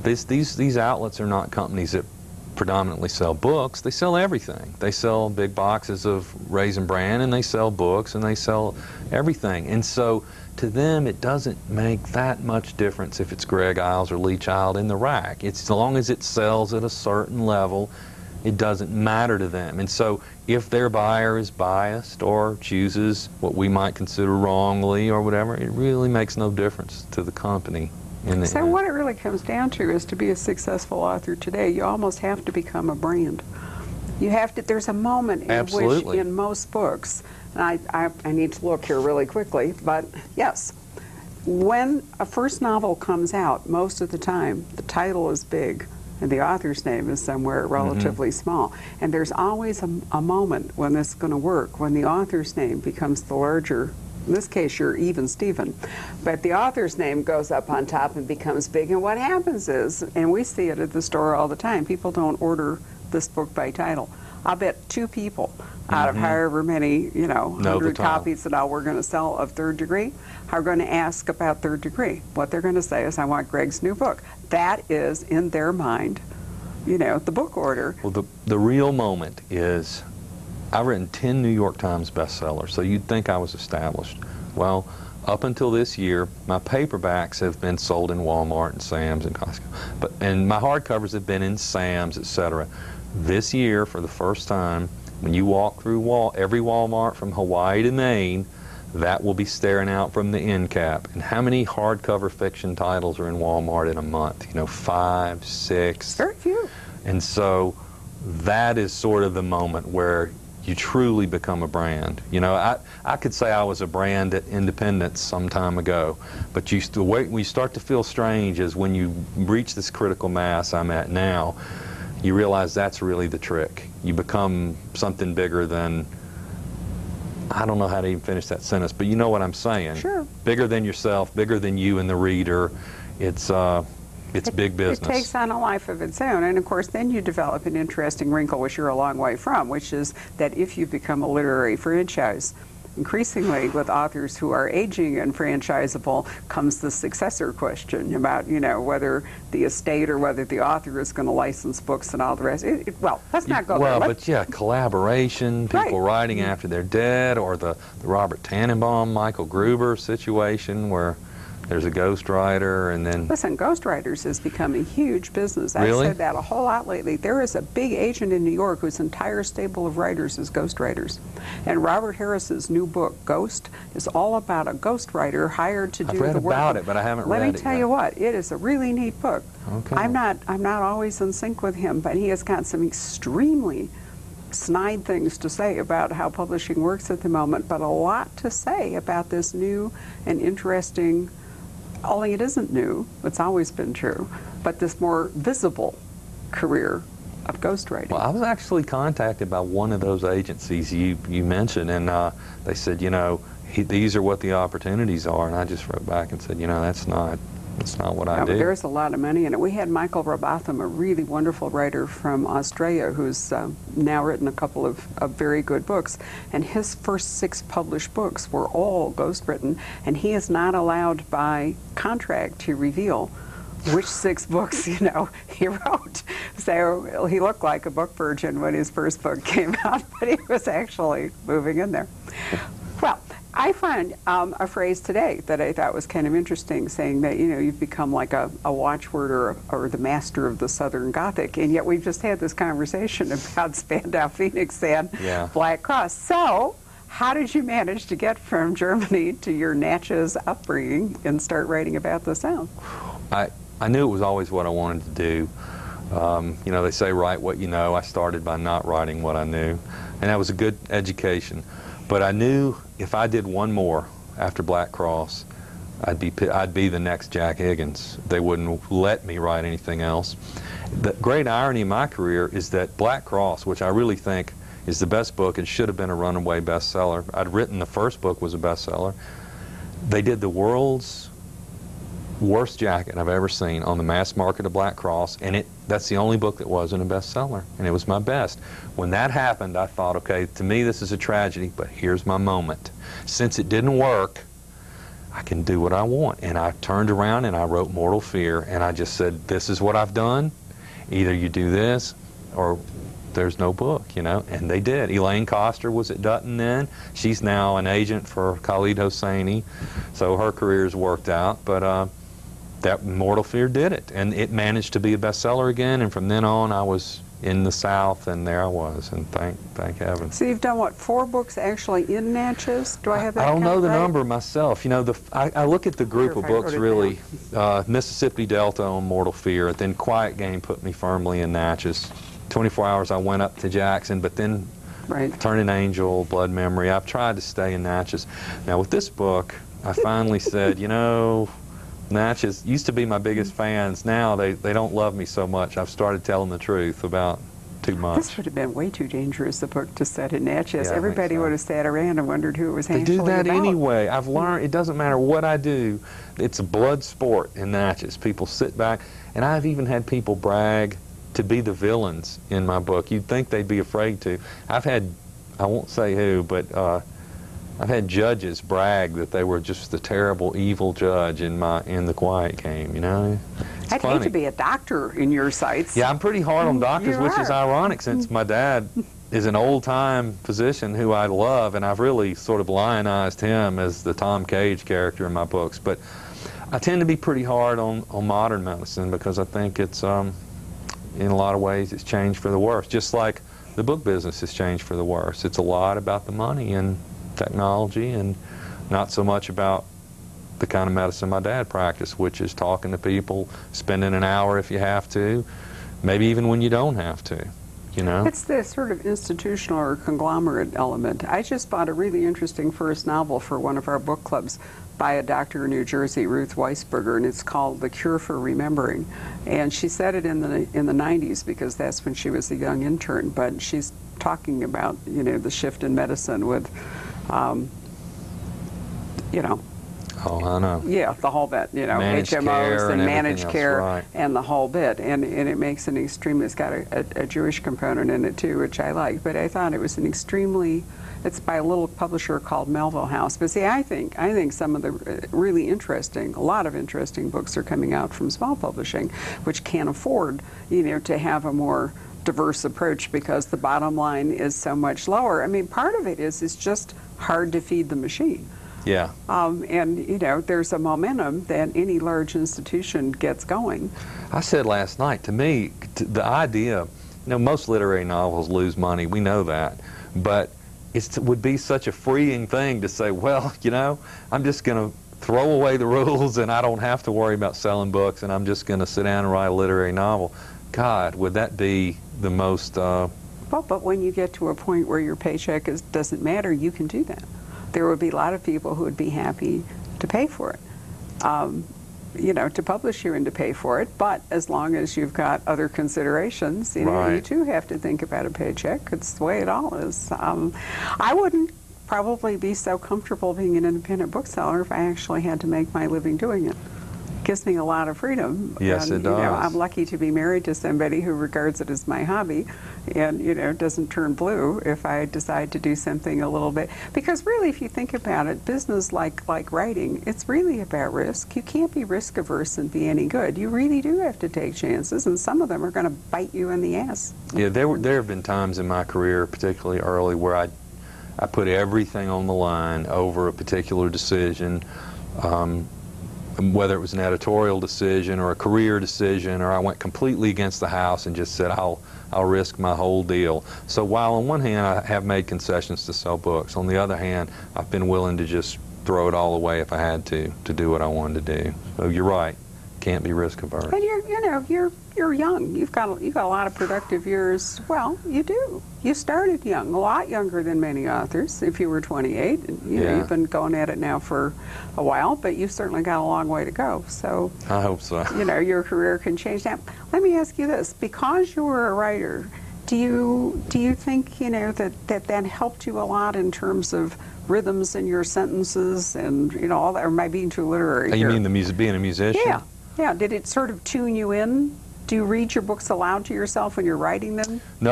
These outlets are not companies that predominantly sell books. They sell everything. They sell big boxes of Raisin Bran, and they sell books, and they sell everything. And so to them, it doesn't make that much difference if it's Greg Iles or Lee Child in the rack. It's as long as it sells at a certain level, it doesn't matter to them. And so if their buyer is biased or chooses what we might consider wrongly or whatever, it really makes no difference to the company. So what it really comes down to is, to be a successful author today, you almost have to become a brand. You have to. There's a moment in which, in most books, and I need to look here really quickly, but yes, when a first novel comes out, most of the time the title is big and the author's name is somewhere relatively small. And there's always a moment when this is going to work, when the author's name becomes the larger. In this case, you're even Stephen. But the author's name goes up on top and becomes big. And what happens is, and we see it at the store all the time, people don't order this book by title. I'll bet 2 people out of however many, 100 copies that we're going to sell of Third Degree are going to ask about Third Degree. What they're going to say is, I want Greg's new book. That is, in their mind, the book order. Well, the real moment is, I've written 10 New York Times bestsellers, so you'd think I was established. Well, up until this year, my paperbacks have been sold in Walmart and Sam's and Costco, and my hardcovers have been in Sam's, etc. This year, for the first time, when you walk through every Walmart from Hawaii to Maine, that will be staring out from the end cap. And how many hardcover fiction titles are in Walmart in a month? 5, 6. Very few. And so that is sort of the moment where you truly become a brand. I could say I was a brand at Independence some time ago, but the way we start to feel strange is when you reach this critical mass I'm at now, you realize that's really the trick. You become something bigger than, I don't know how to even finish that sentence, but you know what I'm saying. Sure. Bigger than yourself, bigger than you and the reader. It's big business. It takes on a life of its own, and of course then you develop an interesting wrinkle, which you're a long way from, which is that if you become a literary franchise, increasingly with authors who are aging and franchisable comes the successor question about, whether the estate or whether the author is going to license books and all the rest. Well, let's not go there. Well, but yeah, collaboration, people writing after they're dead, or the Robert Tannenbaum, Michael Gruber situation where there's a ghostwriter, and then... Listen, ghostwriters has become a huge business. Really? I've said that a whole lot lately. There is a big agent in New York whose entire stable of writers is ghostwriters. And Robert Harris's new book, Ghost, is all about a ghostwriter hired to do the work. I've read about it, but I haven't read it yet. Let me tell you what, it is a really neat book. Okay. I'm not always in sync with him, but he has got some extremely snide things to say about how publishing works at the moment, but a lot to say about this new and interesting, only it isn't new, it's always been true, but this more visible career of ghostwriting. Well, I was actually contacted by one of those agencies you mentioned, and they said, these are what the opportunities are, and I just wrote back and said, that's not what I do. There's a lot of money in it. We had Michael Robotham, a really wonderful writer from Australia, who's now written a couple of very good books, and his first 6 published books were all ghostwritten, and he is not allowed by contract to reveal which 6 books, he wrote. So he looked like a book virgin when his first book came out, but he was actually moving in there. Well, I find a phrase today that I thought was kind of interesting, saying that, you've become like a watchword or the master of the Southern Gothic, and yet we've just had this conversation about Spandau Phoenix and Black Cross. So, how did you manage to get from Germany to your Natchez upbringing and start writing about the South? I knew it was always what I wanted to do. They say write what you know. I started by not writing what I knew, and that was a good education. But I knew if I did one more after Black Cross, I'd be the next Jack Higgins. They wouldn't let me write anything else. The great irony in my career is that Black Cross, which I really think is the best book and should have been a runaway bestseller. I'd written the first book was a bestseller. They did the world's worst jacket I've ever seen on the mass market of Black Cross, and that's the only book that wasn't a bestseller, and it was my best. When that happened, I thought, okay, to me this is a tragedy, but here's my moment. Since it didn't work, I can do what I want. And I turned around and I wrote Mortal Fear, and I just said, this is what I've done. Either you do this or there's no book, you know, and they did. Elaine Coster was at Dutton then. She's now an agent for Khalid Hosseini, so her career's worked out. But that Mortal Fear did it, and it managed to be a bestseller again. And from then on, I was in the South, and there I was, and thank heaven. So you've done what, 4 books actually in Natchez? Do I have that? I don't know the right? number myself. You know, I look at the group of books really. Mississippi Delta on Mortal Fear, then Quiet Game put me firmly in Natchez. 24 Hours I went up to Jackson, but then Turning Angel, Blood Memory, I've tried to stay in Natchez. Now with this book, I finally said, you know, Natchez used to be my biggest fans. Now they don't love me so much. I've started telling the truth about too much. This would have been way too dangerous a book to set in Natchez. Yeah, Everybody would have sat around and wondered who it was They do that about. anyway. I've learned it doesn't matter what I do. It's a blood sport in Natchez. People sit back, and I've even had people brag to be the villains in my book. You'd think they'd be afraid to. I've had, I won't say who, but I've had judges brag that they were just the terrible, evil judge in The Quiet Game, you know? It's I'd funny. hate to be a doctor in your sights. Yeah, I'm pretty hard on doctors, which is ironic since my dad is an old-time physician who I love, and I've really sort of lionized him as the Tom Cage character in my books. But I tend to be pretty hard on modern medicine because I think it's, in a lot of ways, it's changed for the worse. Just like the book business has changed for the worse. It's a lot about the money and technology, and not so much about the kind of medicine my dad practiced, which is talking to people, spending an hour if you have to, maybe even when you don't have to, you know? It's the sort of institutional or conglomerate element. I just bought a really interesting first novel for one of our book clubs by a doctor in New Jersey, Ruth Weisberger, and it's called The Cure for Remembering. And she said it in the 90s because that's when she was a young intern, but she's talking about, you know, the shift in medicine with, you know, oh, I know. Yeah, the whole bit, you know, managed HMOs and managed care right. and the whole bit. And it makes an extremely, it's got a Jewish component in it too, which I like. But I thought it was an extremely, it's by a little publisher called Melville House. But see, I think some of the really interesting, a lot of interesting books are coming out from small publishing, which can't afford, you know, to have a more diverse approach because the bottom line is so much lower. I mean, part of it is it's just hard to feed the machine. Yeah. And, you know, there's a momentum that any large institution gets going. I said last night, to me, the idea, you know, most literary novels lose money, we know that, but it would be such a freeing thing to say, well, you know, I'm just going to throw away the rules and I don't have to worry about selling books and I'm just going to sit down and write a literary novel. God, would that be the most... Well, but when you get to a point where your paycheck doesn't matter, you can do that. There would be a lot of people who would be happy to pay for it, you know, to publish you and to pay for it. But as long as you've got other considerations, you know, right. You too have to think about a paycheck. It's the way it all is. I wouldn't probably be so comfortable being an independent bookseller if I actually had to make my living doing it. Gives me a lot of freedom. Yes, and, it does. You know, I'm lucky to be married to somebody who regards it as my hobby and, you know, doesn't turn blue if I decide to do something a little bit. Because really, if you think about it, business like writing, it's really about risk. You can't be risk averse and be any good. You really do have to take chances, and some of them are going to bite you in the ass. Yeah, there have been times in my career, particularly early, where I put everything on the line over a particular decision. Whether it was an editorial decision or a career decision, or I went completely against the house and just said I'll risk my whole deal. So while on one hand I have made concessions to sell books, on the other hand I've been willing to just throw it all away if I had to do what I wanted to do. So you're right, can't be risk averse. And you're young. You've got a lot of productive years. Well, you do. You started young, a lot younger than many authors. If you were 28, and, you know, you've been going at it now for a while, but you've certainly got a long way to go. So I hope so. You know, your career can change. Now, let me ask you this: because you were a writer, do you think, you know, that helped you a lot in terms of rhythms in your sentences and, you know, all that? Or am I being too literary? You mean being a musician? Yeah. Yeah. Did it sort of tune you in? Do you read your books aloud to yourself when you're writing them? No.